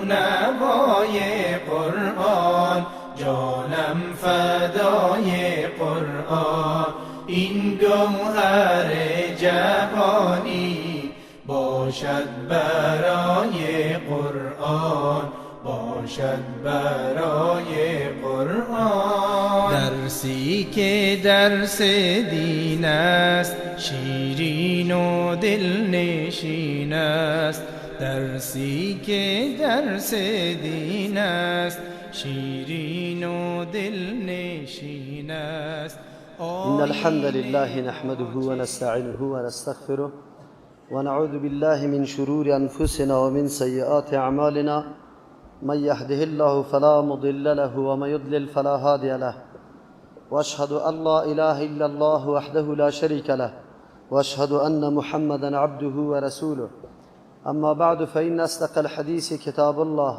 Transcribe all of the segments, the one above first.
نوای قرآن جانم فدای قرآن، این گوهر جهانی باشد برای قرآن، باشد برای قرآن. درسی که درس دین است، شیرین و دلنشین است. درسی که درس دین است، شیرین و دلنشین است. إن الحمد لله نحمده ونستعينه ونستغفره ونعوذ بالله من شرور أنفسنا ومن سيئات أعمالنا، من يهده الله فلا مضل له ومن يضلل فلا هادي له، وأشهد أن لا إله إلا الله وحده لا شريك له، وأشهد أن محمدا عبده ورسوله. أما بعد، فإن أصدق الحديث كتاب الله،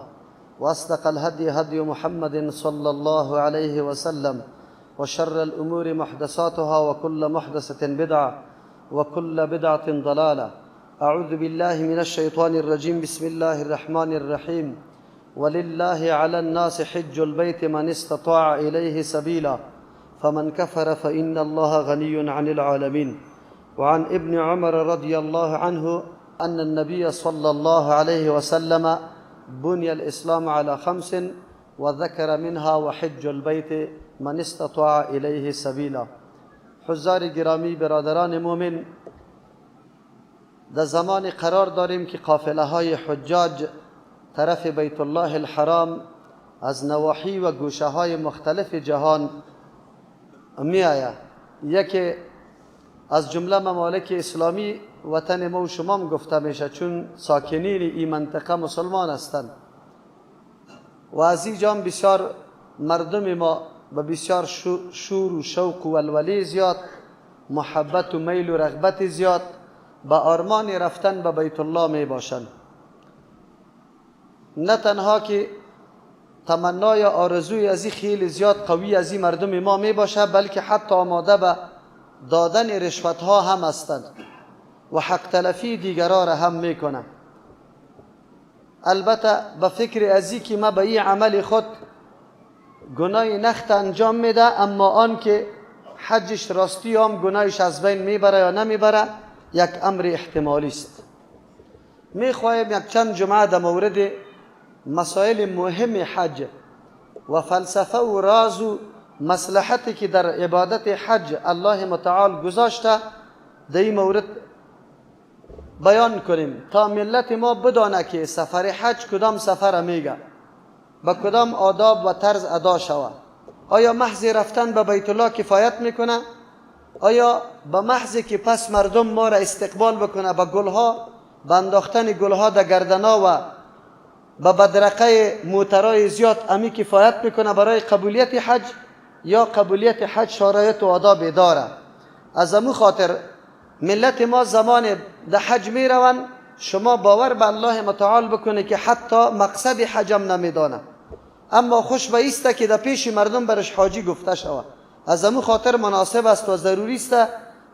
وأصدق الهدي هدي محمد صلى الله عليه وسلم، وشر الأمور محدثاتها وكل محدثة بدعة وكل بدعة ضلالة. أعوذ بالله من الشيطان الرجيم. بسم الله الرحمن الرحيم. ولله على الناس حج البيت من استطاع إليه سبيلا فمن كفر فإن الله غني عن العالمين. وعن ابن عمر رضي الله عنه أن النبي صلى الله عليه وسلم بني الإسلام على 5 وذكر منها وحج البيت من استطاع إليه سبيلا. حضار گرامی، برادران مومن، در زمان قرار داریم که قافله های حجاج طرف بیت الله الحرام از نواحی و گوشه های مختلف جهان می آید. یکی از جمله ممالک اسلامی وطن ما و شما گفته میشه، چون ساکنین این منطقه مسلمان هستند و از اینجا بسیار مردم ما و بسیار شور و شوق و ولوله زیاد، محبت و میل و رغبت زیاد به آرمان رفتن به بیت الله می باشند. نه تنها که تمنای آرزوی از این خیلی زیاد قوی از این مردم ما می باشه، بلکه حتی آماده به دادن رشوت ها هم هستند و حق تلفی دیگران را هم می کنند. البته به فکر ازی که ما به این عمل خود گناه نخت انجام میده، اما آن که حجش راستی هم گناهش از بین میبره یا نمیبره یک امر احتمالی است. میخواهیم یک چند جمعه در مورد مسائل مهم حج و فلسفه و راز و مصلحتی که در عبادت حج الله متعال گذاشته در این مورد بیان کنیم تا ملت ما بدانه که سفر حج کدام سفر میگه، با کدام آداب و طرز ادا شود. آیا محض رفتن به بیت الله کفایت میکنه؟ آیا به محض که پس مردم ما را استقبال بکنه با گلها، با انداختن گلها در گردنا و با بدرقه موترای زیاد، امی کفایت میکنه برای قبولیت حج؟ یا قبولیت حج شرایط و آداب داره؟ از امو خاطر ملت ما زمان در حج میروند، شما باور به الله متعال بکنه که حتی مقصد حجم نمیدانه، اما خوش به ایسته که در پیش مردم برش حاجی گفته شود. از امو خاطر مناسب است و ضروری است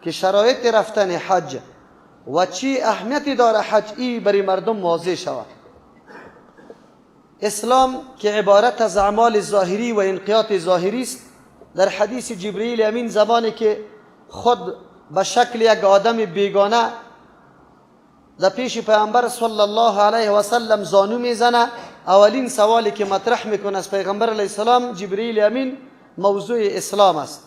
که شرایط رفتن حج و چی اهمیتی داره حج ای بری مردم واضح شود. اسلام که عبارت از اعمال ظاهری و انقیاد ظاهری است، در حدیث جبرئیل امین زمانی که خود به شکل یک آدم بیگانه در پیش پیامبر صلی الله علیه و سلم زانو میزنه، اولین سوالی که مطرح میکنه از پیغمبر علیه السلام جبرئیل امین موضوع اسلام است.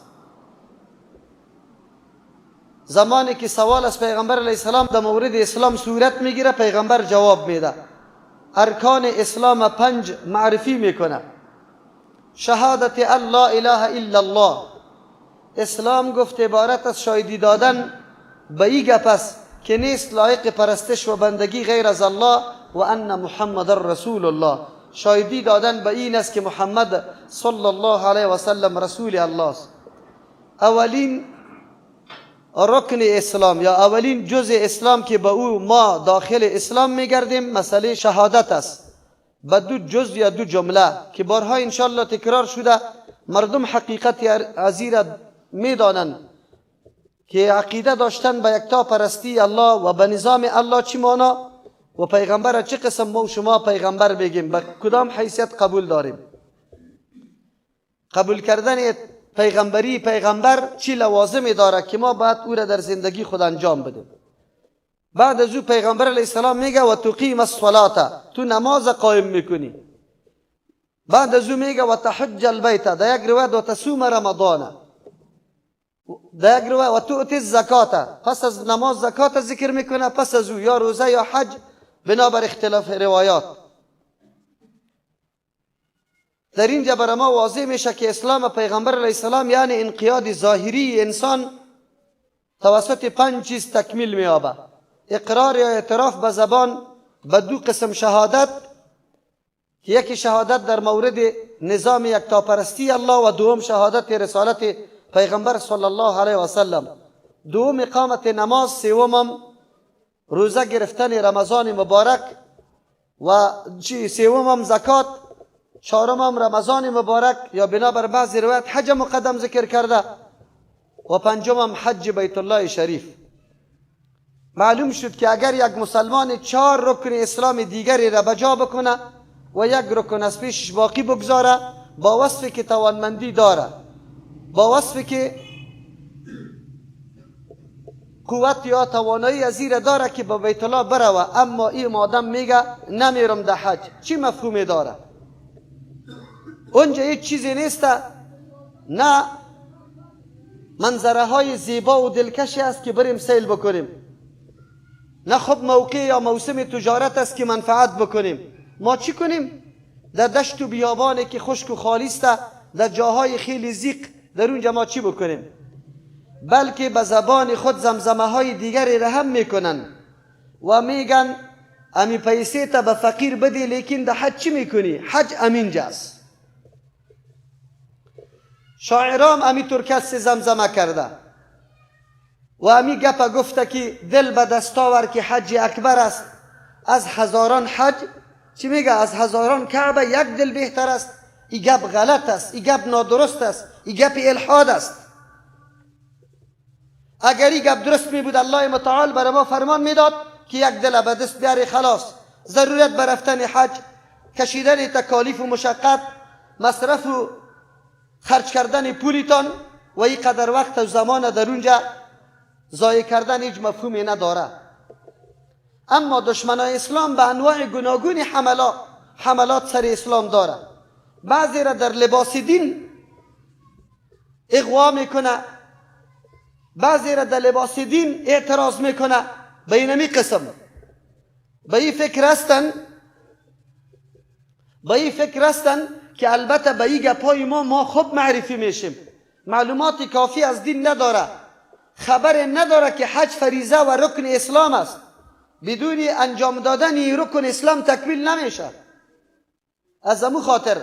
زمانی که سوال از پیغمبر علیه السلام در مورد اسلام صورت میگیره، پیغمبر جواب میده، ارکان اسلام 5 معرفی میکنه. شهادت ان لا اله الا الله، اسلام گفت عبارت از شاهدی دادن به این گپ است که نیست لایق پرستش و بندگی غیر از الله و ان محمد رسول الله. شاهدی دادن به این است که محمد صلی الله علیه و سلم رسول الله است. اولین رکن اسلام یا اولین جزء اسلام که به او ما داخل اسلام میگردیم مسئله شهادت است، به 2 جزء یا 2 جمله که بارها انشاءالله تکرار شده. مردم حقیقت عزیز میدانند که عقیده داشتن به یکتا پرستی الله و به نظام الله چی معنا؟ و پیغمبر چه قسم ما و شما پیغمبر بگیم؟ به کدام حیثیت قبول داریم؟ قبول کردن پیغمبری پیغمبر چی لوازمی داره که ما باید او را در زندگی خود انجام بدیم؟ بعد از او پیغمبر علیه السلام میگه و تقیم الصلاة، تو نماز قائم میکنی. بعد از او میگه و تحج البیت، در یک روایت و تصوم رمضان، در یک روایت و تؤتی الزکات. پس از نماز زکات ذکر میکنه، پس از او یا روزه یا حج بنابر اختلاف روایات. در اینجا برای ما واضح میشه که اسلام پیغمبر علیه السلام یعنی انقیاد ظاهری انسان توسط 5 چیز تکمیل مییابه: اقرار یا اعتراف به زبان به 2 قسم شهادت، که یکی شهادت در مورد نظام یکتاپرستی الله و دوم شهادت رسالت پیغمبر صلی الله علیه و سلم، دوم اقامت نماز، سومم روزه گرفتن رمضان مبارک و سومم زکات، چهارمم رمضان مبارک یا بنابر بعضی روایت حج مقدم ذکر کرده و پنجمم حج بیت الله شریف. معلوم شد که اگر یک مسلمان 4 رکن اسلام دیگری را بجا بکنه و 1 رکن از پیشش باقی بگذاره، با وصفی که توانمندی داره، با وصفی که قوت یا توانایی از این داره که به بیت الله بروه، اما این آدم میگه نمیرم در حج، چی مفهومی داره؟ اونجا هیچ چیزی نیست، نه منظره های زیبا و دلکشی است که بریم سیل بکنیم، نه خب موقع یا موسم تجارت است که منفعت بکنیم. ما چی کنیم؟ در دشت و بیابانی که خشک و خالی است، در جاهای خیلی زیق، در اونجا ما چی بکنیم؟ بلکه به زبان خود زمزمه های دیگری را هم میکنن و میگن امی پیسه تا به فقیر بدی، لیکن در حج چی میکنی؟ حج امینجاست. شاعرام امی ترکست زمزمه کرده و امی گپ گفته که دل به دستاور که حج اکبر است، از هزاران حج چی میگه؟ از هزاران کعبه 1 دل بهتر است. این گپ غلط است، این گپ نادرست است، این گپ الحاد است. اگر این گپ درست می بود الله متعال برای ما فرمان میداد که 1 دل به دست بیاری، خلاص. ضرورت برفتن حج، کشیدن تکالیف و مشقت، مصرف و خرج کردن پولیتان و این قدر وقت و زمان در اونجا ضایع کردن هیچ مفهومی نداره. اما دشمنان اسلام به انواع گوناگون حملات سر اسلام داره. بعضی را در لباس دین اغوا میکنه، بعضی را در لباس دین اعتراض میکنه. به اینمی قسم به این فکر هستن که البته به این گپای ما خوب معرفی میشیم، معلومات کافی از دین نداره، خبر نداره که حج فریضه و رکن اسلام است. بدون انجام دادن این رکن اسلام تکمیل نمیشه. از امو خاطر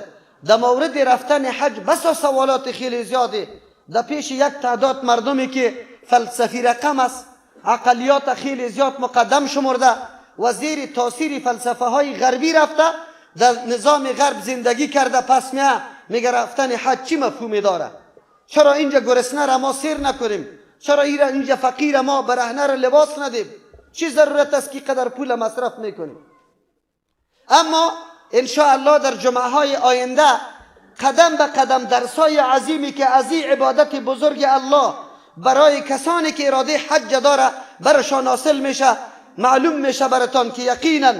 در مورد رفتن حج بسا سوالات خیلی زیاده در پیش یک تعداد مردمی که فلسفی رقم است، عقلیات خیلی زیاد مقدم شمرده و زیر تاثیر فلسفه های غربی رفته، در نظام غرب زندگی کرده. پس میگه رفتن حج چی مفهومی داره؟ چرا اینجا گرسنه را ما سیر نکنیم؟ چرا اینجا فقیر ما برهنه را لباس ندیم؟ چی ضرورت است که قدر پول مصرف میکنیم؟ اما انشاءالله در جمعه های آینده قدم به قدم درسای عظیمی که از این عبادت بزرگ الله برای کسانی که اراده حج داره برشان حاصل میشه، معلوم میشه براتان که یقینا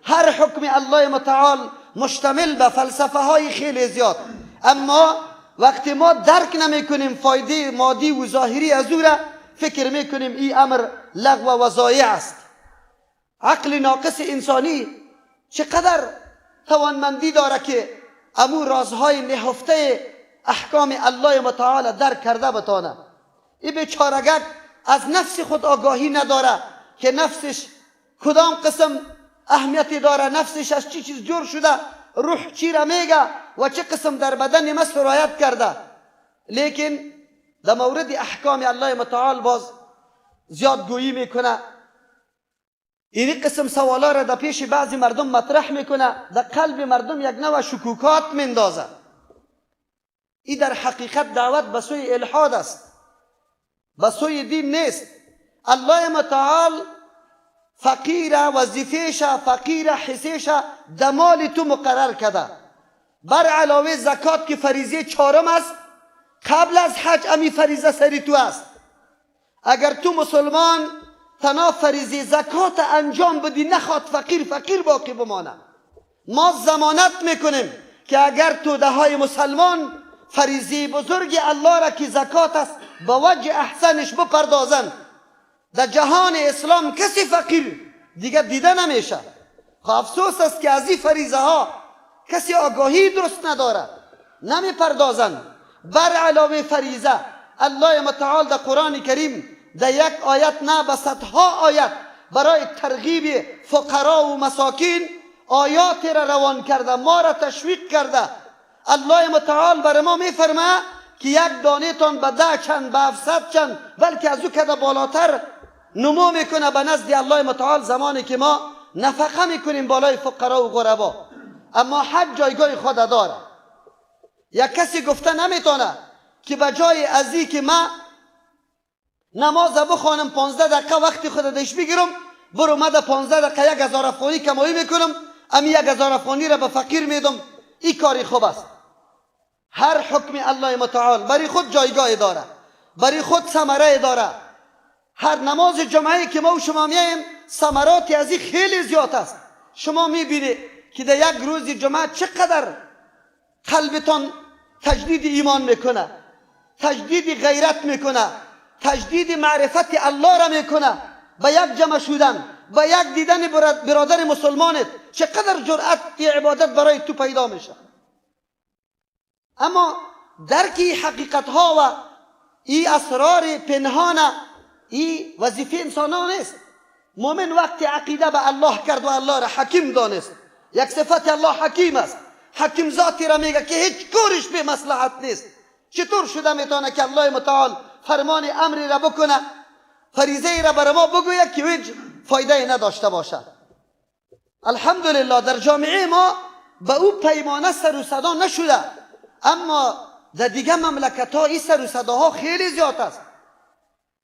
هر حکم الله متعال مشتمل به فلسفه های خیلی زیاد، اما وقتی ما درک نمی کنیم فایده مادی و ظاهری از او را، فکر میکنیم این امر لغو و ضایع است. عقل ناقص انسانی چقدر توانمندی داره که امو رازهای نهفته احکام الله متعال درک کرده بتانه. این بیچارگک از نفس خود آگاهی نداره که نفسش کدام قسم اهمیتی داره، نفسش از چی چیز جور شده، روح چی را میگه و چه قسم در بدن ما سرایت کرده. لیکن در مورد احکام الله متعال باز زیاد گویی میکنه. این قسم سوالا را در پیش بعضی مردم مطرح میکنه، در قلب مردم یک نوع شکوکات میندازه. این در حقیقت دعوت به سوی الحاد است، به سوی دین نیست. الله متعال فقیر وظیفهش، فقیر حسیش در مال تو مقرر کرده. بر علاوه زکات که فریضه چهارم است، قبل از حج امی فریضه سری تو است. اگر تو مسلمان تنها فریضه زکات انجام بدی، نخواد فقیر باقی بمانه. ما ضمانت میکنیم که اگر تو دهای مسلمان فریضه بزرگ الله را که زکات است به وجه احسنش بپردازن، در جهان اسلام کسی فقیر دیگه دیده نمیشه. افسوس است که از این فریضه ها کسی آگاهی درست نداره، نمیپردازن. بر علاوه فریضه الله متعال در قرآن کریم در یک آیت نه به صدها آیت برای ترغیب فقرا و مساکین آیات را روان کرده، ما را تشویق کرده. الله متعال بر ما میفرمه که یک دانه تان به 10 چند، به 700 چند، بلکه از او کده بالاتر نمو میکنه به نزد الله متعال زمانی که ما نفقه میکنیم بالای فقرا و غربا. اما حج جایگاه خود داره. یک کسی گفته نمیتونه که به جای ازی که من نماز بخوانم 15 دقیقه وقتی خود دیش بگیرم، برو من 15 دقیقه 1000 افغانی کمایی میکنم، امی 1000 افغانی را به فقیر میدم، این کاری خوب است. هر حکم الله متعال برای خود جایگاه داره، برای خود ثمره داره. هر نماز جمعه که ما و شما میایم ثمراتی از این خیلی زیاد است. شما میبینید که در یک روز جمعه چقدر قلبتان تجدید ایمان میکنه، تجدید غیرت میکنه، تجدید معرفت الله را میکنه. به یک جمع شدن، به یک دیدن برادر مسلمانت چقدر جرأت عبادت برای تو پیدا میشه. اما درک حقیقت ها و این اسرار پنهان این وظیفه انسانان است. مومن وقتی عقیده به الله کرد و الله را حکیم دانست، یک صفت الله حکیم است. حکیم ذاتی را میگه که هیچ کارش به مصلحت نیست. چطور شده میتونه که الله متعال فرمان امری را بکنه، فریضه را بر ما بگوید که هیچ فایده نداشته باشد؟ الحمدلله در جامعه ما به او پیمانه سر و صدا نشده، اما در دیگه مملکت ها این سر و صداها خیلی زیاد است.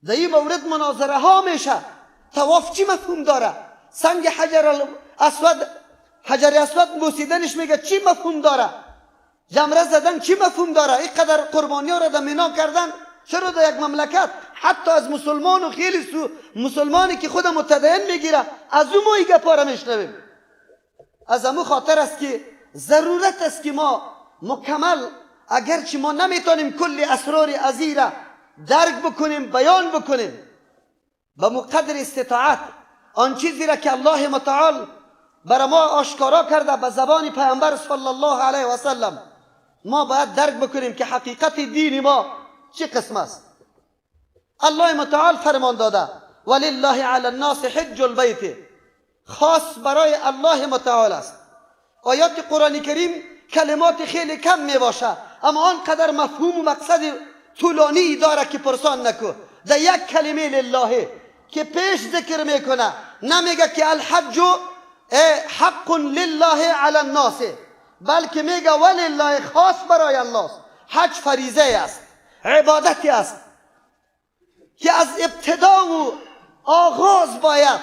در این مورد مناظره ها میشه. طواف چی مفهوم داره؟ سنگ حجر اسود بوسیدنش میگه چی مفهوم داره؟ جمره زدن چی مفهوم داره؟ اینقدر قربانی ها را در مینا کردن. چرا در یک مملکت حتی از مسلمان و خیلی مسلمانی که خود متدین میگیره از اون ما این گپا را میشنویم؟ از امو خاطر است که ضرورت است که ما مکمل، اگرچه ما نمیتونیم کل اسرار ازی را درک بکنیم، بیان بکنیم، به مقدر استطاعت آن چیزی را که الله متعال بر ما آشکارا کرده به زبان پیامبر صلی الله علیه و سلم، ما باید درک بکنیم که حقیقت دین ما چه قسم است. الله متعال فرمان داده ولله علی الناس حج البیت، خاص برای الله متعال است. آیات قرآن کریم کلمات خیلی کم می باشه، اما آنقدر مفهوم و مقصد طولانی داره که پرسان نکو. در یک کلمه لله که پیش ذکر میکنه، نمیگه که الحج حق لله علی الناس، بلکه میگه ولله، خاص برای الله. حج فریضه است، عبادتی است که از ابتدا و آغاز باید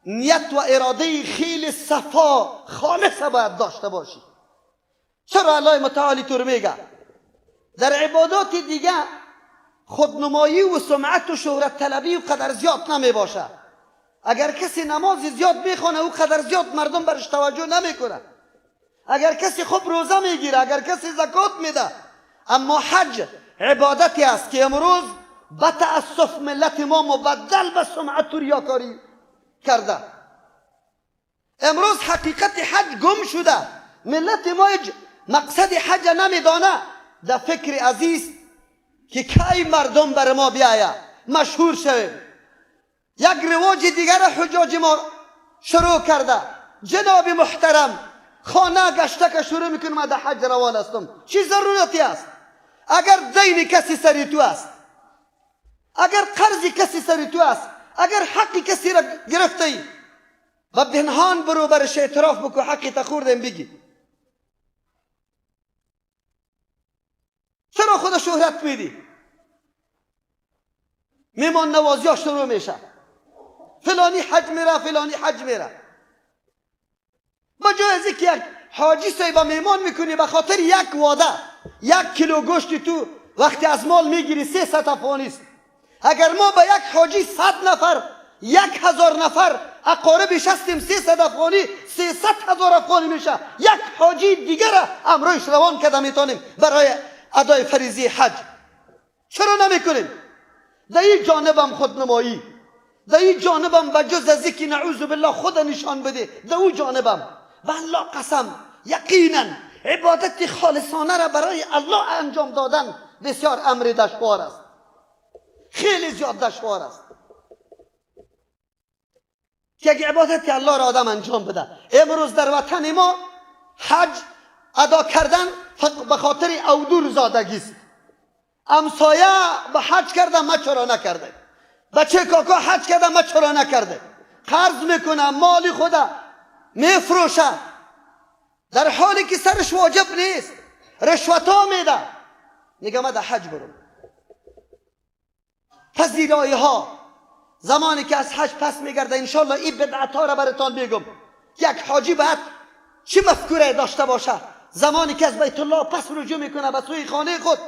نیت و اراده خیلی صفا خالصه باید داشته باشی. چرا الله متعالی طور میگه؟ در عبادات دیگه خودنمایی و سمعت و شهرت طلبی و قدر زیاد نمی باشه. اگر کسی نماز زیاد میخونه او قدر زیاد مردم برش توجه نمیکنه. اگر کسی خوب روزه میگیره، اگر کسی زکات میده، اما حج عبادتی است که امروز به تأسف ملت ما مبدل به سمعت و ریاکاری کرده. امروز حقیقت حج گم شده. ملت ما مقصد حج نمیدانه. در فکر عزیز که کی مردم بر ما بیاید مشهور شویم. یک رواج دیگر حجاج ما شروع کرده. جناب محترم، خانه گشته که شروع میکنم من در حج روان هستم. چی ضرورتی است؟ اگر دین کسی سری تو است، اگر قرضی کسی سری تو است، اگر حقی کسی را گرفته ای و پنهان برو برش اعتراف بکو حقی تخوردم بگی. چرا خود شهرت میدی؟ میمان نوازی ها شروع میشه. فلانی حج میره، فلانی حج میره. با جای از که یک حاجی صاحب میمان میکنی به خاطر یک واده 1 کیلو گوشت تو وقتی از مال میگیری 300 افغانی است. اگر ما به یک حاجی 100 نفر 1000 نفر اقاربش هستیم 300 افغانی 300,000 افغانی میشه. یک حاجی دیگر امروز روان کرده میتونیم برای ادای فریضه حج. چرا نمیکنیم؟ در این جانبم خودنمایی، در این جانبم به جز از اینکه نعوذ بالله خود نشان بده، در اون جانبم به الله قسم یقینا عبادت خالصانه را برای الله انجام دادن بسیار امر دشوار است، خیلی زیاد دشوار است که اگه عبادت الله را آدم انجام بده. امروز در وطن ما حج ادا کردن به خاطر اودور زادگی است. امسایه به حج کرده ما چرا نکرده، بچه کاکا حج کرده ما چرا نکرده، قرض میکنه مالی خدا میفروشه در حالی که سرش واجب نیست، رشوتا میده، میگه ما در حج برم. پذیرایی ها زمانی که از حج پس میگرده انشالله این بدعت ها را براتان میگم. یک حاجی باید چه مفکوره داشته باشه زمانی که از بیت الله پس رجوع میکنه به سوی خانه خود،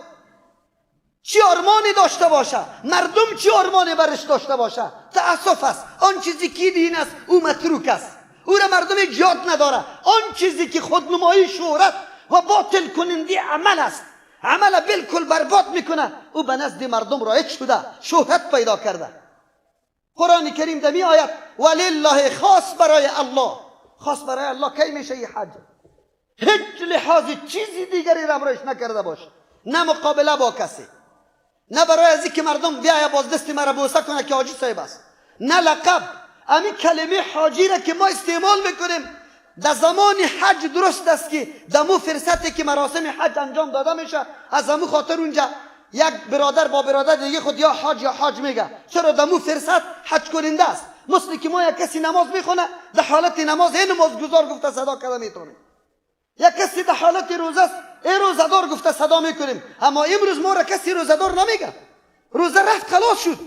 چی آرمانی داشته باشه، مردم چی آرمانی برش داشته باشه. تأسف است، آن چیزی که دین است او متروک است، او را مردم یاد نداره. آن چیزی که خودنمایی شهرت و باطل کننده عمل است، عمل بالکل برباد میکنه، او به نزد مردم رایج شده، شهرت پیدا کرده. قرآن کریم در می آیت ولله خاص برای الله، خاص برای الله کی میشه این حج؟ هیچ لحاظ چیزی دیگری را امرش نکرده باشه، نه مقابله با کسی، نه برای از اینکه مردم بیاید باز دست مرا بوسه کنه که حاجی صاحب است، نه لقب. همین کلمه حاجی را که ما استعمال میکنیم در زمان حج درست است که دمو فرصتی که مراسم حج انجام داده میشه از همون خاطر اونجا یک برادر با برادر دیگه خود یا حاج میگه، چرا دمو فرصت حج کننده است. مثل که ما یک کسی نماز میخونه در حالت نماز این نمازگزار گفته صدا کرده میتونیم، یک کسی در حالت روزه است این روزدار گفته صدا میکنیم. اما امروز ما را کسی روزدار نمیگه، روزه رفت خلاص شد.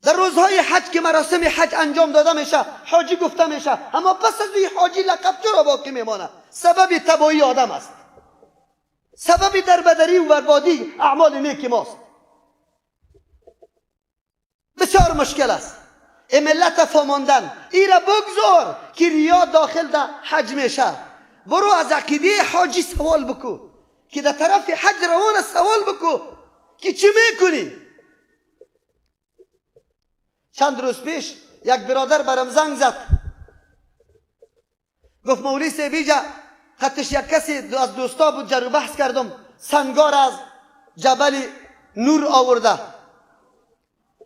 در روزهای حج که مراسم حج انجام داده میشه حاجی گفته میشه، اما پس از این حاجی لقب چرا باقی میمانه؟ سبب تباهی آدم است، سبب دربدری و بربادی اعمال نیک ماست. بسیار مشکل است این ملت فهماندن. این را بگذار که ریا داخل در حج میشه. برو از عقیده حاجی سوال بکو که در طرف حج روان سوال بکو که چی میکنی. چند روز پیش یک برادر برم زنگ زد، گفت مولی صاحب اینجا خطش یک کسی از دوستا بود، جر و بحث کردم، سنگار از جبل نور آورده،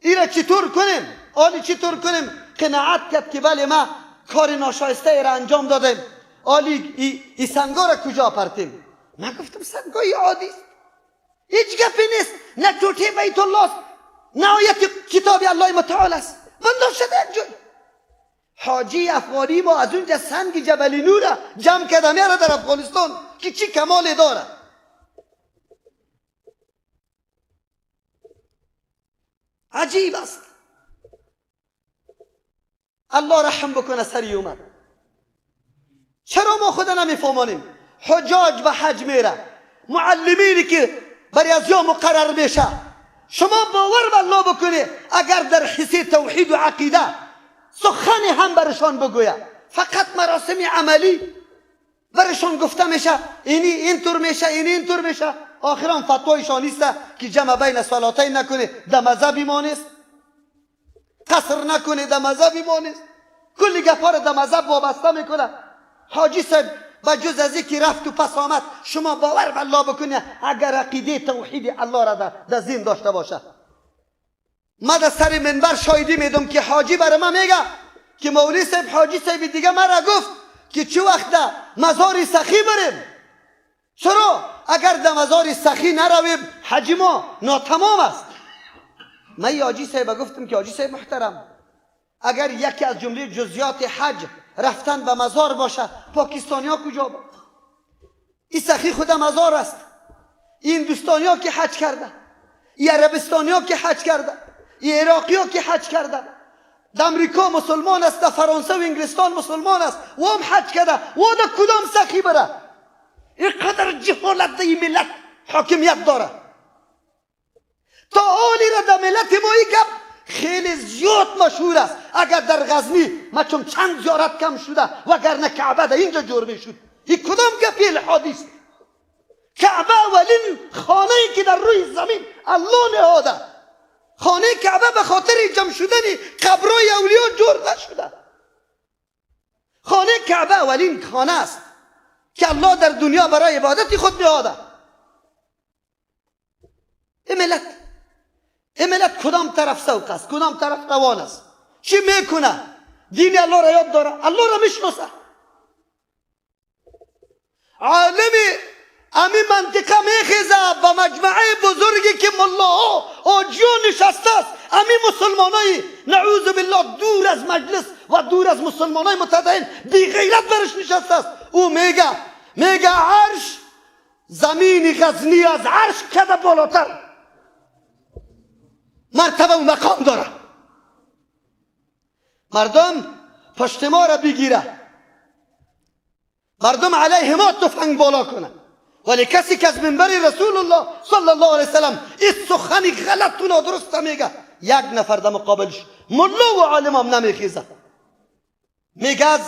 این را چطور کنیم؟ آلی چطور کنیم؟ قناعت کرد که بله ما کار ناشایسته ای را انجام دادیم، آلی این سنگار را کجا پرتیم؟ من گفتم سنگای عادی است، هیچ گپی نیست، نه توتی بیت الله است نه آیت کتاب الله متعال است، بنداز شده یک جای. حاجی افغانی ما از اونجا سنگ جبل نور جمع کرده میاره در افغانستان که چی کمالی داره. عجیب است. الله رحم بکنه سری اومد. چرا ما خود نمیفهمانیم؟ حجاج به حج میره، معلمینی که برای از یا مقرر میشه، شما باور به الله بکنه اگر در حصه توحید و عقیده سخنی هم برشان بگوید، فقط مراسم عملی برشان گفته میشه اینی اینطور میشه اینی اینطور میشه، آخران فتوایشان نیست که جمع بین صلاتین نکنه در مذهب ما نیست، قصر نکنه در مذهب ما نیست، کلی گپا را در مذهب وابسته میکنه. حاجی صاحب با جز از اینکه رفت و پس آمد، شما باور به الله بکنه اگر عقیده توحید الله را در ذهن داشته باشه. ما در سر منبر شاهدی میدم که حاجی برای ما میگه که مولی صاحب حاجی صاحب دیگه مرا گفت که چه وقت در مزار سخی بریم. چرا؟ اگر در مزار سخی نرویم حج ما ناتمام است. من حاجی صاحب گفتم که حاجی صاحب محترم، اگر یکی از جمله جزئیات حج رفتن به مزار باشه، پاکستانی ها کجا با؟ این سخی خود مزار است. این هندوستانی ها که حج کرده، این عربستانی ها که حج کرده، این عراقی ها که حج کرده، در امریکا مسلمان است، در فرانسه و انگلستان مسلمان است و هم حج کرده و در کدام سخی بره. اینقدر جهالت در این ملت حاکمیت داره. تا حالی را در ملت ما این گپ خیلی زیاد مشهور است. اگر در غزنی ما چون چند زیارت کم شده وگرنه کعبه در اینجا جور میشد. این کدام گپی الحادی است؟ کعبه اولین خانه ای که در روی زمین الله نهاده. خانه کعبه به خاطر جمع شدن قبرای اولیا جور نشده. خانه کعبه اولین خانه است که الله در دنیا برای عبادت خود نهاده. این ملت کدام طرف سوق است، کدام طرف روان است؟ چی میکنه؟ دین الله را یاد داره، الله را میشناسه. عالم امی منطقه میخیزه به مجمعه بزرگی که ملاها آجیان نشسته است. امی مسلمانای نعوذ بالله دور از مجلس و دور از مسلمانای متدین بی غیرت برش نشسته است. او میگه عرش زمین غزنی از عرش کده بالاتر مرتبه و مقام داره. مردم پشت ما را بگیره، مردم علیه ما تفنگ بالا کنه، ولی کسی که از منبر رسول الله صلی الله علیه وسلم این سخنی غلط و نادرست میگه، یک نفر در مقابلش ملا و عالم هم نمیخیزه. میگه از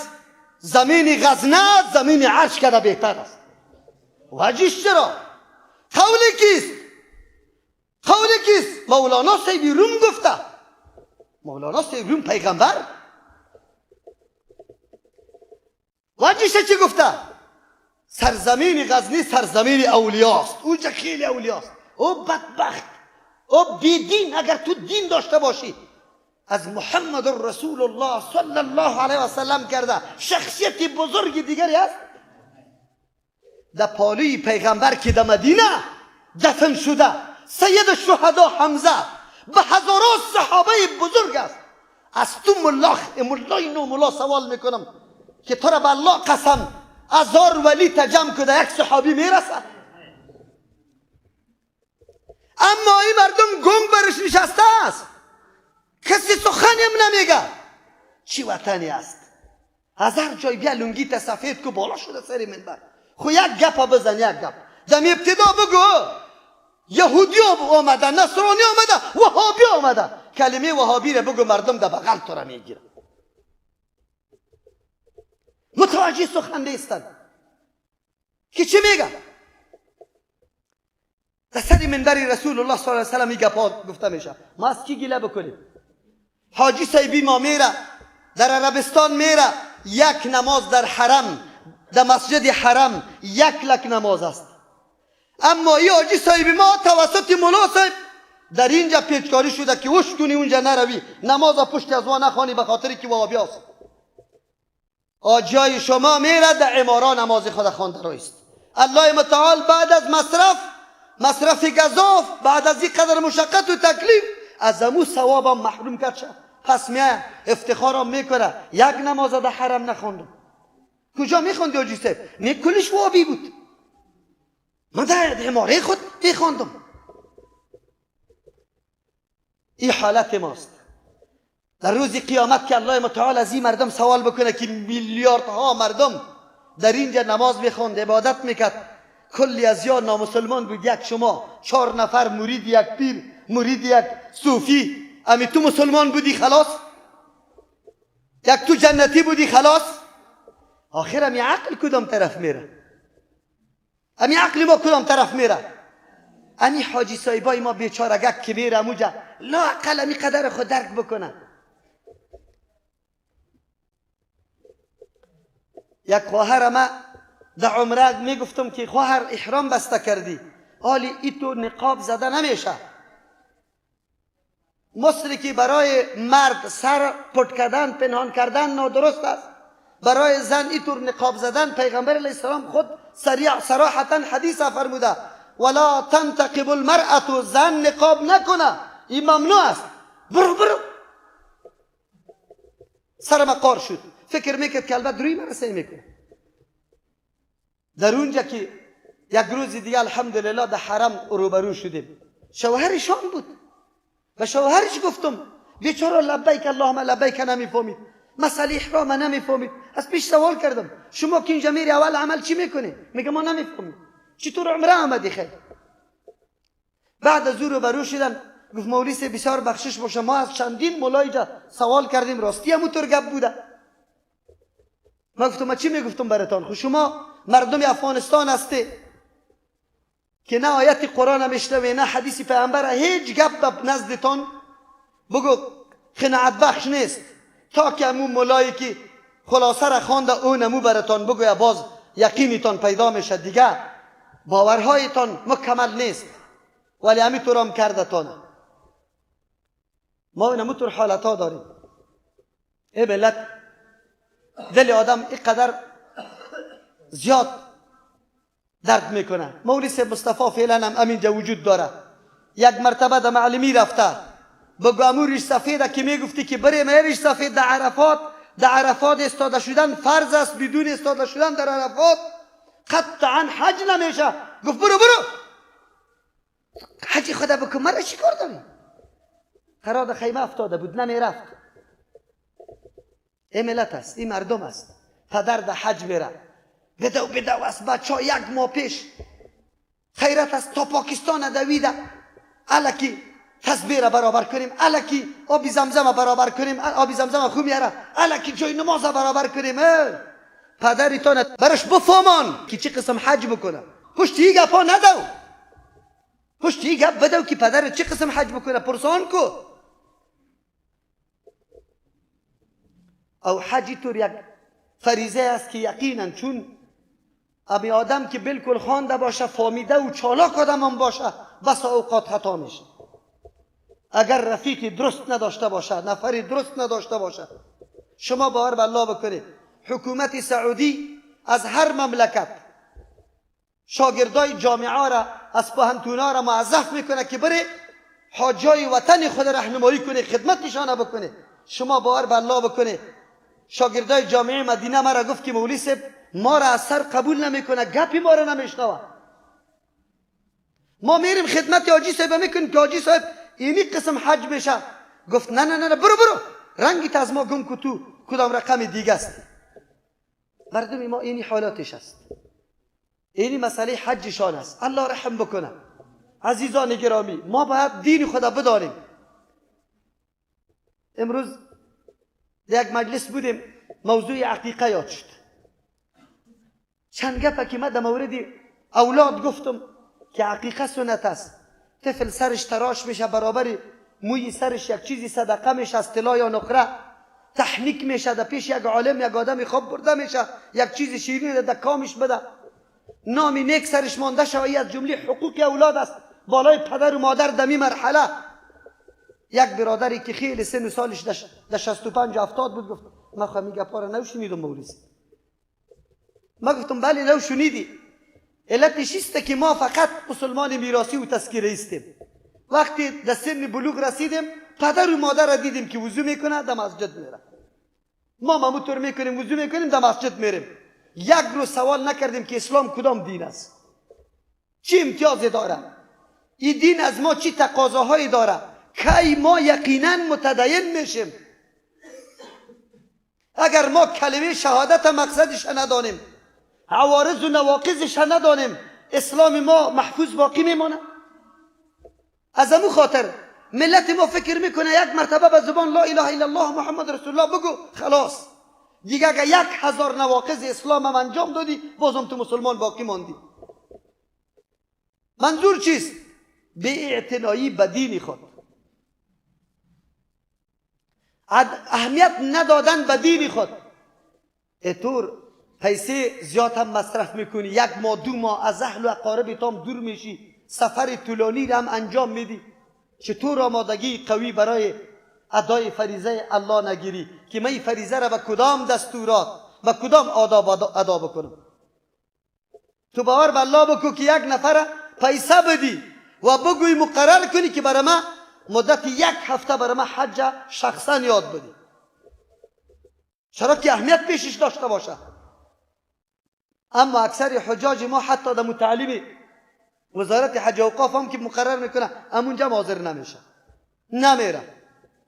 زمین غزنه زمین عرش کده بهتر است. وجهش چرا؟ قولی کیست؟ مولانا سیبی روم گفته. مولانا سیبی روم پیغمبر. وجهش چی گفته؟ سرزمین غزنی سرزمین اولیاست، اونجا خیلی اولیاست. او بدبخت، او بیدین، اگر تو دین داشته باشی از محمد رسول الله صلی الله علیه و سلم کرده شخصیت بزرگ دیگری است. در پالوی پیغمبر که در مدینه دفن شده سید الشهدا حمزه به هزاران صحابه بزرگ است. از تو ملای نو ملا سوال میکنم که تو را به الله قسم 1000 ولی تجمع کده یک صحابی میرسد؟ اما این مردم گنگ برش نشسته است، کسی سخنی هم نمیگه. چی وطنی است؟ 1000 جای بیا لنگیت سفید که بالا شده سر منبر. خو یک گپ بزن، یک گپ دم ابتدا بگو یهودی آمده، نصرانی آمده، وهابی آمده. کلمه وهابی را بگو مردم در بغل تو را میگیره. متوجه سخن نیستند که چی میگه. در سر منبر رسول الله صلی الله علیه و سلم این گپا گفته میشه. ما از کی گله بکنیم؟ حاجی صاحبی ما میره در عربستان، میره یک نماز در حرم، در مسجد حرم یک لک نماز است. اما این حاجی صاحبی ما توسط مولا صاحب در اینجا پیچکاری شده که وش کنی اونجا نروی، نماز پشت از ما نخوانی به خاطر که وهابی است. آجای شما میره در عمارا نماز خود خوانده رایست. الله متعال بعد از مصرف گزاف، بعد از این قدر مشقت و تکلیف از امو ثوابم محروم کرد شد. پس میه افتخارم میکنه یک نماز در حرم نخوندم. کجا میخوندی حاجی صاحب؟ نه کلش وهابی بود، من در عماره خود میخوندم. این حالت ماست. در روز قیامت که الله متعال از این مردم سوال بکنه که میلیاردها مردم در اینجا نماز میخوند، عبادت میکرد، کلی از یا نامسلمان بود، یک شما 4 نفر مرید یک پیر، مرید یک صوفی، امی تو مسلمان بودی خلاص، یک تو جنتی بودی خلاص. آخر امی عقل کدام طرف میره؟ امی عقل ما کدام طرف میره؟ امی حاجی صاحبای ما بیچارگک که میره موجه لا اقل امی قدر خود درک بکنه. یک خواهر ما در عمره میگفتم که خواهر احرام بسته کردی، حالی ای تو نقاب زده نمیشه. مصری که برای مرد سر پټ کردن پنهان کردن نادرست است، برای زن ای طور نقاب زدن پیغمبر علیه السلام خود صراحتا حدیث فرموده ولا تنتقب المرأة، زن نقاب نکنه، این ممنوع است. برو سر مقار شد، فکر میکرد که البته روی مرسه میکنه. در اونجا که یک روز دیگه الحمدلله در حرم روبرو شدیم، شوهرشان بود. و شوهرش گفتم بیچاره لبیک اللهم لبیک نمیفهمید، مسئله احرام نمیفهمید. از پیش سوال کردم شما که اینجا میری اول عمل چی میکنی؟ میگه ما نمیفهمیم. چطور عمره آمدی؟ خیر. بعد از او رو برو شدن، گفت مولوی بسیار بخشش باشه، ما از چندین مولای جا سوال کردیم، راستی همونطور گپ بوده. ما گفتم ما چی میگفتم براتون؟ خب شما مردم افغانستان هستی که نه آیت قرآن میشنوی نه حدیث پیامبر، هیچ گپ نزدتان بگو قناعت بخش نیست تا که امون مولایی که خلاصه را خوانده اون امو براتون بگوی باز یقینیتان پیدا میشه، دیگه باورهایتان مکمل نیست. ولی همینطور هم کردتان. ما همینطور حالت ها داریم. ای ملت، دل آدم اینقدر زیاد درد میکنه. مولوی صاحب مصطفی فعلا هم همینجا وجود داره. یک مرتبه در معلمی رفته، بگو امو ریش سفیده که میگفتی که بریم ریش سفید در عرفات استاده شدن فرض است، بدون استاده شدن در عرفات قطعا حج نمیشه. گفت برو حج خدا بکن، مرا چی کار داری؟ قرار خیمه افتاده بود نمیرفت. این ملت است، این مردم است. پدر در حج میره، بدو است. بچه ها یک ماه پیش خیرت است تا پاکستان دویده، الکی تسبیح را برابر کنیم، الکی آبی زمزم برابر کنیم، آبی زمزم خوب میاره، الکی جای نماز برابر کنیم. پدریتان برش بفهمان که چی قسم حج بکنه. پشتی گپا ندو، پشتی گپ بدو که پدر چی قسم حج بکنه، پرسان کو. او حج طور یک فریضه است که یقینا چون امی آدم که بالکل خوانده باشه، فهمیده و چالاک آدم هم باشه، بس اوقات خطا میشه. اگر رفیقی درست نداشته باشه، نفری درست نداشته باشه. شما باور به الله بکنید، حکومت سعودی از هر مملکت شاگردای جامعه را از پوهنتونا را موظف میکنه که بره حاجای وطن خود راهنمایی کنه، خدمتشان بکنه. شما باور به الله بکنه، شاگردای جامعه مدینه ما را گفت که مولوی صاحب ما را از سر قبول نمیکنه، گپی ما را نمیشنوه. ما میریم خدمت حاجی صاحب میکنیم که حاجی صاحب اینی قسم حج میشه. گفت نه برو رنگیت از ما گم کو، تو کدام رقم دیگه است. مردم ما اینی حالاتش است، اینی مسئله حجشان است. الله رحم بکنه. عزیزان گرامی، ما باید دین خدا بدانیم. امروز در یک مجلس بودیم، موضوع عقیقه یاد شد. چند گپه که من در مورد اولاد گفتم که عقیقه سنت است. طفل سرش تراش میشه، برابر موی سرش یک چیزی صدقه میشه از طلا یا نقره، تحنیک میشه، در پیش یک عالم یک آدم خواب برده میشه، یک چیز شیرین در کامش بده، نامی نیک سرش مانده شوی. از جمله حقوق اولاد است بالای پدر و مادر دمی مرحله. یک برادری که خیلی سن و سالش در 65 70 بود گفت من خواهم این گپا را نشنیدم مولوی. ما گفتم بله نو شنیدی. علتش است که ما فقط مسلمان میراثی و تذکیره استیم. وقتی در سن بلوغ رسیدیم پدر و مادر را دیدیم که وضو میکنه در مسجد میره، ما همونطور میکنیم، وضو میکنیم در مسجد میریم. یک روز سوال نکردیم که اسلام کدام دین است، چی امتیازی داره، این دین از ما چی تقاضاهایی داره، کی ما یقینا متدین میشیم. اگر ما کلمه شهادت مقصدش ندانیم، عوارض و نواقضش ندانیم، اسلام ما محفوظ باقی میمونه. از امو خاطر ملت ما فکر میکنه یک مرتبه به زبان لا اله الا الله محمد رسول الله بگو خلاص دیگه، اگر 1000 نواقض اسلام هم انجام دادی بازم تو مسلمان باقی ماندی. منظور چیست؟ به اعتنایی به دین خود، اهمیت ندادن به دین خود. اینطور پیسه زیاد هم مصرف میکنی، 1 ماه 2 ماه از اهل و اقارب تام دور میشی، سفر طولانی هم انجام میدی. چطور آمادگی قوی برای ادای فریضه الله نگیری که من فریضه را به کدام دستورات و کدام آداب ادا بکنم؟ تو باور به الله بکن که یک نفر پیسه بدی و بگوی مقرر کنی که برای من مدت 1 هفته برای من حج شخصا یاد بدی، چرا که اهمیت پیشش داشته باشه. اما اکثر حجاج ما حتی در متعلم وزارت حج و اوقاف هم که مقرر میکنه همونجا حاضر نمیشه، نمیره.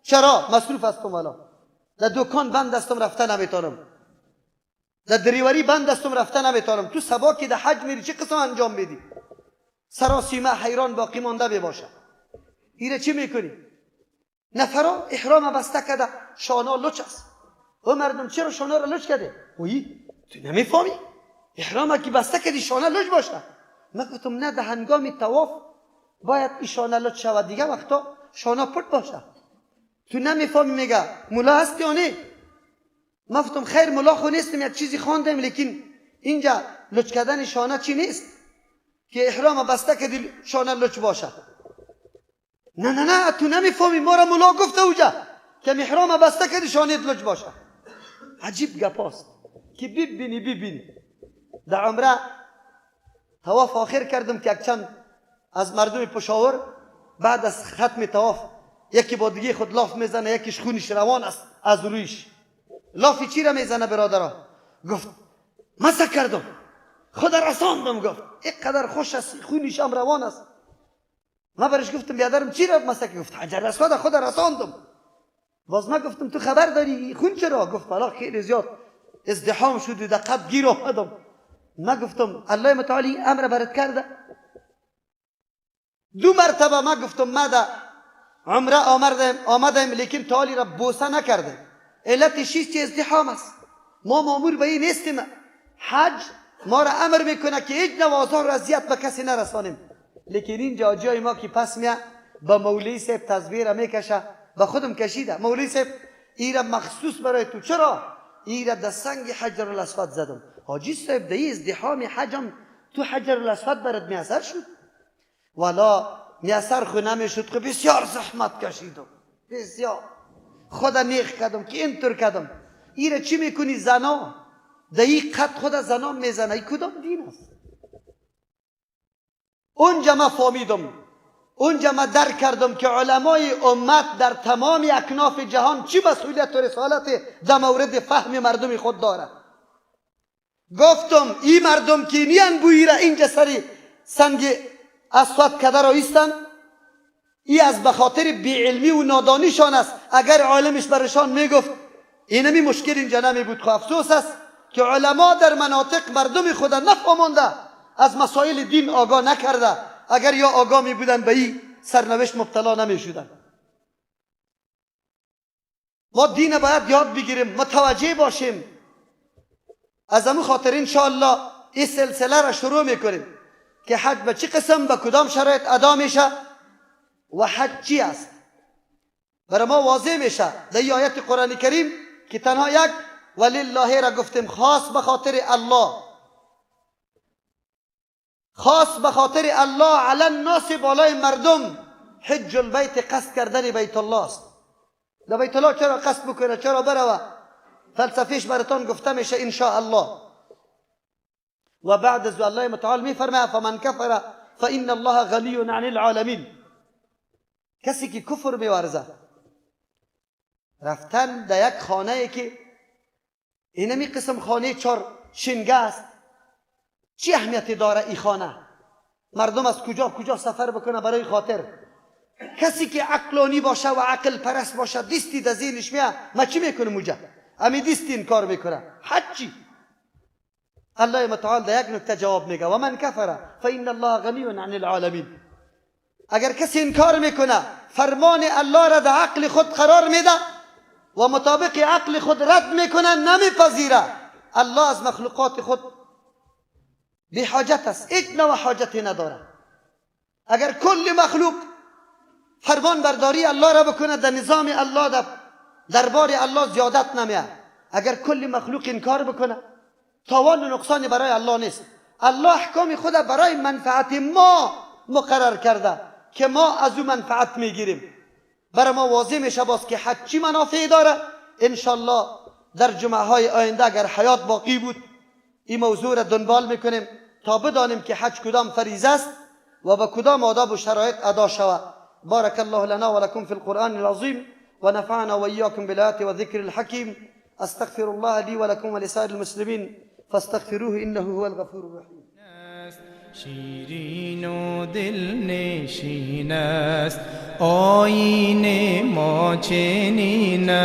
چرا؟ مصروف هستم والا، در دکان بند هستم رفته نمیتونم، در دریوری بند هستم رفته نمیتونم. تو سبا که در حج میری چه قسم انجام میدی؟ سراسیمه حیران باقی مانده بباشه. ایره چی میکنی؟ نفرا احرام بسته کرده، شانا لچ است. او مردم چرا شانا را لچ کرده؟ اوی تو نمیفهمی؟ احرام که بسته کردی شانه لچ باشه. من گفتم نه، در هنگام طواف باید این شانه لچ شود، دیگه وقتا شانه پرت باشه. تو نمیفهمی. میگه مولا هستی یا نه؟ من گفتم خیر مولا خو نیستم، یک چیزی خواندم، لیکن اینجا لچ کردن شانه چی نیست که احرام بسته کردی شانه لچ باشه. نه نه نه تو نمیفهمی، ما را مولا گفته اوجا که احرام بسته کردی شانه لچ باشه. عجیب گپاست که ببینی. در عمره طواف آخر کردم که یک چند از مردم پشاور بعد از ختم طواف یکی با دیگه خود لاف میزنه، یکیش خونش روان است از رویش. لافی چی را میزنه برادرها؟ گفت مسح کردم، خود رساندم. گفت اینقدر خوش است، خونش هم روان است. من برش گفتم بیادرم چی را مسح کردی؟ گفت حجر اسود خود رساندم. باز من گفتم تو خبر داری خون چرا؟ گفت بلا خیلی زیاد ازدحام شد و دقت گیر آمدم. من گفتم الله متعالی امر برات کرده؟ 2 مرتبه من گفتم ما در عمره آمدم لیکن تعالی را بوسه نکردم. علتش چیست؟ ازدحام است. ما مامور به این نیستیم. حج ما را امر میکنه که هیچ نوازان را اذیت به کسی نرسانیم، لیکن اینجا جای ما که پس میه با مولوی صاحب تصویر میکشه. با خودم کشیده مولوی صاحب ایره مخصوص برای تو. چرا؟ ایره در سنگ حجر الاسود زدم. حاجی صاحب در ازدحام حجم تو حجر الاسود برات میاثر شد؟ والا میاثر خو نمیشد، خو بسیار زحمت کشیدم، بسیار خدا نیخ کردم که اینطور کردم. ایره چی میکنی؟ زنا در این قد خدا زنا میزنه. ای کدام دین است؟ اونجا ما فهمیدم، اونجا ما درک کردم که علمای امت در تمام اکناف جهان چی مسئولیت و رسالت در مورد فهم مردم خود داره. گفتم این مردم که نیان بویی را اینجا سری سنگ اسود کده را ایستن، ای از بخاطر بیعلمی و نادانیشان است. اگر عالمش برشان میگفت اینمی مشکل اینجا نمی بود. خو افسوس است که علما در مناطق مردم خود نفهمانده، از مسائل دین آگاه نکرده. اگر یا آگاه می بودن به این سرنوشت مبتلا نمی شدن. ما دین باید یاد بگیریم، متوجه باشیم. از همون خاطر انشاءالله این سلسله را شروع میکنیم که حج به چه قسم به کدام شرایط ادا میشه و حج چی است. برای ما واضح میشه در این آیت قرآن کریم که تنها یک ولله را گفتیم، خاص به خاطر الله، خاص به خاطر الله. علی الناس، بالای مردم، حج البیت، قصد کردن بیت الله است. در بیت الله چرا قصد بکنه؟ چرا بروه؟ فلسفیش براتون گفته میشه ان شاء الله. و بعد از الله متعال میفرماید فمن کفر فان الله غنی عن العالمین. کسی که کفر میورزه، رفتن در یک خانه که اینمی قسم خانه 4 شنگه است، چی اهمیتی داره این خانه؟ مردم از کجا سفر بکنه برای خاطر. کسی که عقلانی باشه و عقل پرست باشه، دیستی در ذهنش میاد ما چی میکنم اونجا؟ امی دیستی این کار میکنه. حج چی؟ الله متعال در یک نکته جواب میگه و من کفر فإن الله غنی عن العالمین. اگر کسی انکار میکنه، فرمان الله را در عقل خود قرار میده و مطابق عقل خود رد میکنه، نمیپذیره. الله از مخلوقات خود بی حاجت است، هیچ نوع حاجتی نداره. اگر کل مخلوق فرمان برداری الله را بکنه، در نظام الله، در دربار الله زیادت نمیاد. اگر کل مخلوق انکار بکنه، تاوان و نقصان برای الله نیست. الله احکام خود برای منفعت ما مقرر کرده که ما از او منفعت میگیریم. برای ما واضح میشه باز که حج چی منافعی داره. انشالله در جمعه های آینده اگر حیات باقی بود این موضوع را دنبال میکنیم تا بدانیم که حج کدام فریضه است و با کدام آداب و شرایط ادا شود. بارك الله لنا ولكم في القرآن العظيم ونفعنا وإياكم بالآيات والذكر الحكيم. استغفر الله لي ولكم ولسائر المسلمين فاستغفروه إنه هو الغفور الرحيم. شیرین و دل نشین است آیین ما چنین است.